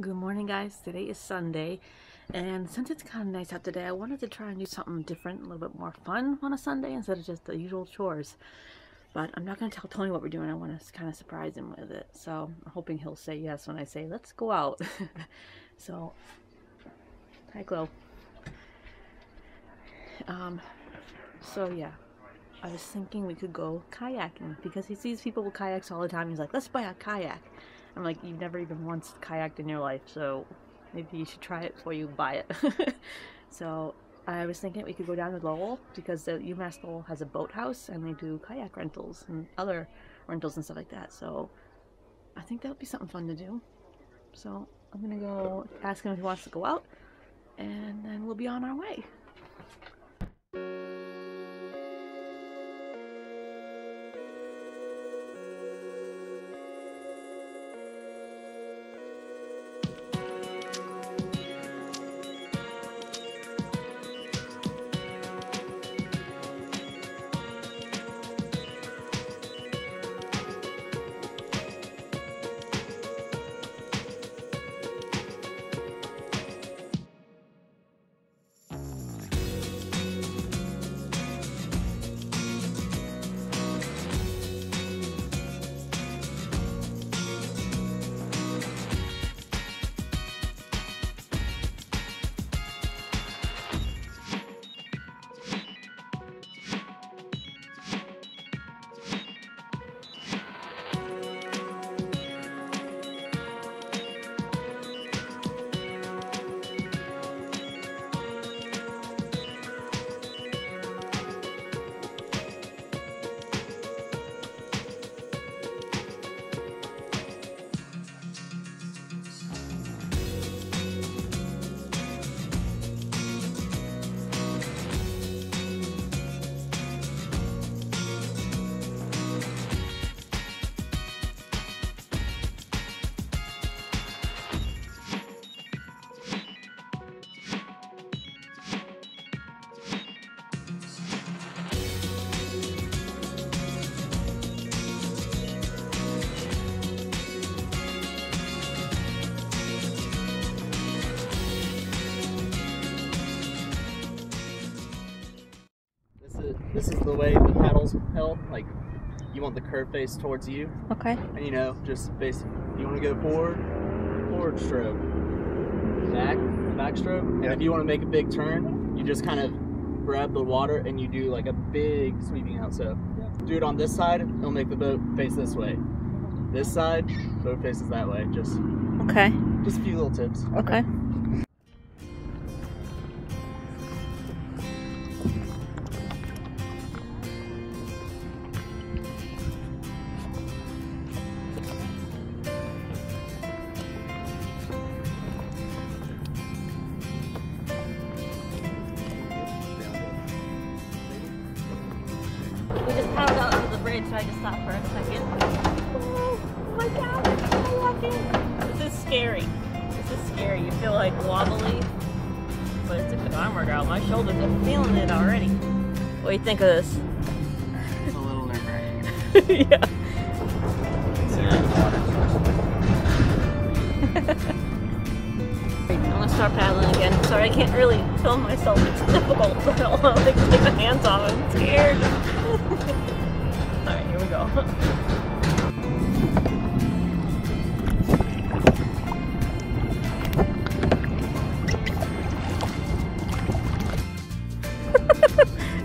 Good morning, guys. Today is Sunday, and since it's kind of nice out today, I wanted to try and do something different, a little bit more fun on a Sunday instead of just the usual chores. But I'm not going to tell Tony what we're doing. I want to kind of surprise him with it. So I'm hoping he'll say yes when I say, let's go out. So, hi, Chloe. So yeah, I was thinking we could go kayaking because he sees people with kayaks all the time. He's like, let's buy a kayak. I'm like, you've never even once kayaked in your life, so maybe you should try it before you buy it. So I was thinking we could go down to Lowell because the UMass Lowell has a boathouse and they do kayak rentals and other rentals and stuff like that. So I think that would be something fun to do. So I'm gonna go ask him if he wants to go out, and then we'll be on our way. This is the way the paddle's held. Like, you want the curve face towards you. Okay. And, you know, just basically, you want to go forward stroke, back stroke. And if you want to make a big turn, you just kind of grab the water and you do like a big sweeping out. So do it on this side, it'll make the boat face this way. This side, boat faces that way. Just a few little tips. Okay. We just paddled out onto the bridge, so I just stopped for a second. Oh my god, it's kayaking! This is scary. This is scary. You feel like wobbly, but it's a good arm workout. My shoulders are feeling it already. What do you think of this? It's a little nerve-wracking. Yeah. I'm gonna start paddling again. Sorry, I can't really film myself. It's difficult. I don't want to take my hands off. I'm scared. Alright, here we go.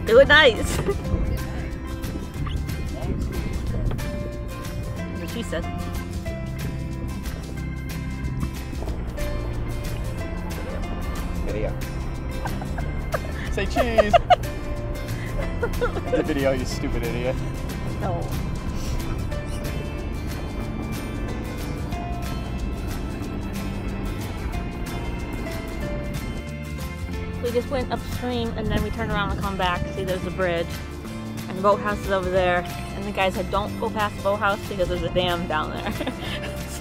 Do it nice. What she said. Video. Say cheese. The video, you stupid idiot. No. We just went upstream and then we turned around and come back. See, there's the bridge and the boathouse is over there. And the guy said, don't go past the boathouse because there's a dam down there.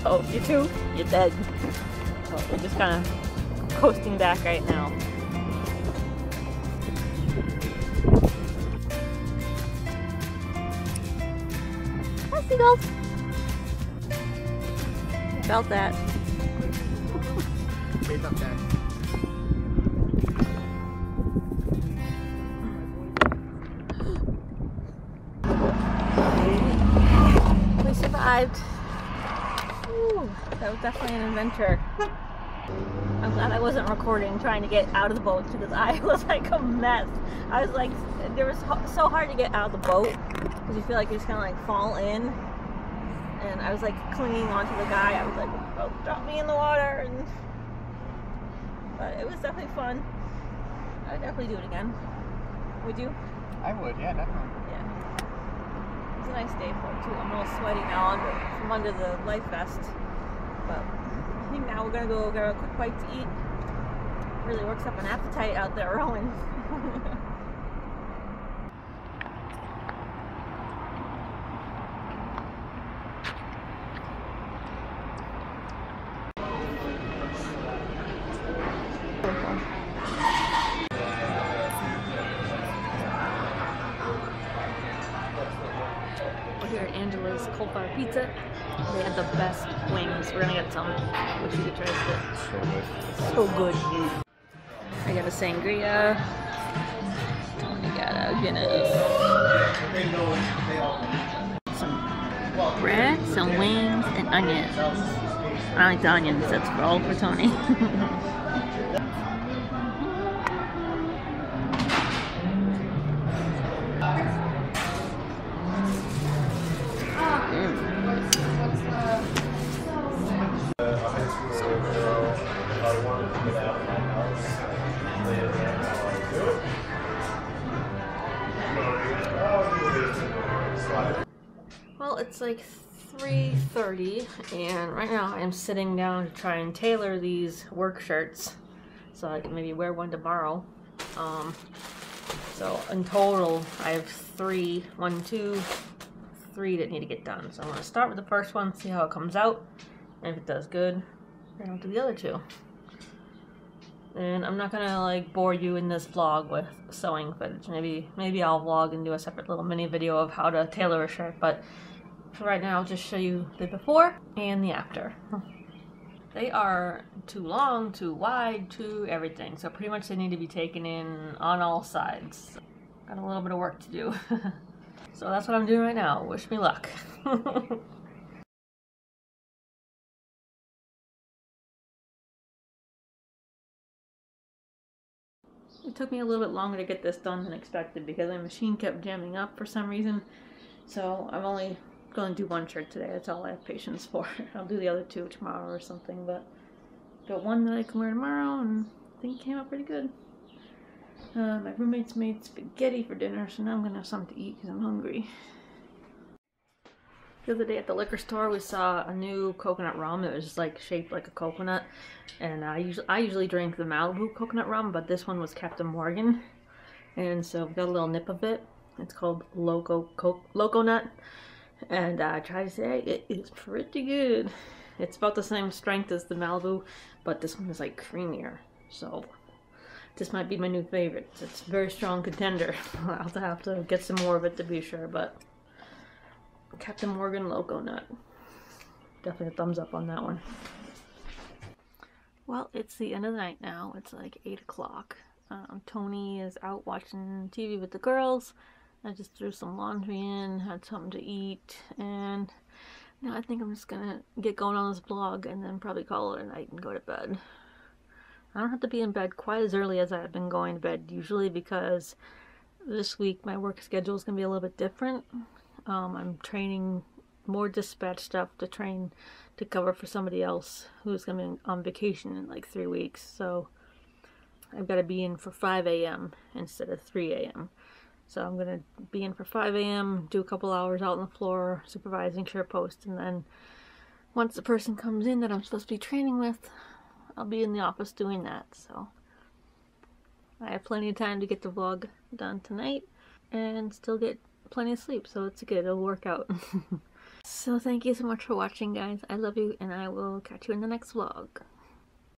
So if you do, you're dead. So we're just kind of coasting back right now. Hi, seagulls. Felt that. It's okay. We survived. Whew, that was definitely an adventure. I'm glad I wasn't recording trying to get out of the boat because I was like a mess. I was like, it was so hard to get out of the boat because you feel like you just kind of like fall in. And I was like clinging onto the guy. I was like, oh, drop me in the water. And but it was definitely fun. I would definitely do it again. Would you? I would, yeah, definitely. Yeah. It's a nice day for it too. I'm a little sweaty now from under the life vest. But I think now we're gonna go get a quick bite to eat. Really works up an appetite out there rowing. We're here at Angela's Cold Fire Pizza. They have the best wings. We're gonna get some. Wish you could try it. So good. I got a sangria. Tony got a Guinness. Some bread, some wings, and onions. I like the onions. That's all for Tony. Well, it's like 3:30 and right now I am sitting down to try and tailor these work shirts so I can maybe wear one tomorrow. So in total I have three that need to get done. So I'm going to start with the first one, see how it comes out, and if it does good, then I'll do the other two. And I'm not gonna like bore you in this vlog with sewing footage. Maybe I'll vlog and do a separate little mini video of how to tailor a shirt, but for right now I'll just show you the before and the after. They are too long, too wide, too everything. So pretty much they need to be taken in on all sides. Got a little bit of work to do. So that's what I'm doing right now. Wish me luck. It took me a little bit longer to get this done than expected because my machine kept jamming up for some reason. So I'm only going to do one shirt today. That's all I have patience for. I'll do the other two tomorrow or something, but got one that I can wear tomorrow and I think it came out pretty good. My roommates made spaghetti for dinner, so now I'm going to have something to eat because I'm hungry. The other day at the liquor store, we saw a new coconut rum. It was just like shaped like a coconut, and I usually drink the Malibu coconut rum, but this one was Captain Morgan, and so we got a little nip of it. It's called Loco Nut, and I tried to say it is pretty good. It's about the same strength as the Malibu, but this one is like creamier. So this might be my new favorite. It's a very strong contender. I'll have to get some more of it to be sure, but. Captain Morgan Loco Nut. Definitely a thumbs up on that one. Well, it's the end of the night now. It's like 8 o'clock. Tony is out watching TV with the girls. I just threw some laundry in, had something to eat, and now I think I'm just gonna get going on this vlog and then probably call it a night and go to bed. I don't have to be in bed quite as early as I've been going to bed usually because this week my work schedule is gonna be a little bit different. I'm training more dispatch stuff to cover for somebody else who's going to be on vacation in like 3 weeks. So I've got to be in for 5 a.m. instead of 3 a.m. So I'm going to be in for 5 a.m., do a couple hours out on the floor supervising shirt post, and then once the person comes in that I'm supposed to be training with, I'll be in the office doing that. So I have plenty of time to get the vlog done tonight and still get plenty of sleep, so it's good. It'll work out. So thank you so much for watching, guys. I love you, and I will catch you in the next vlog.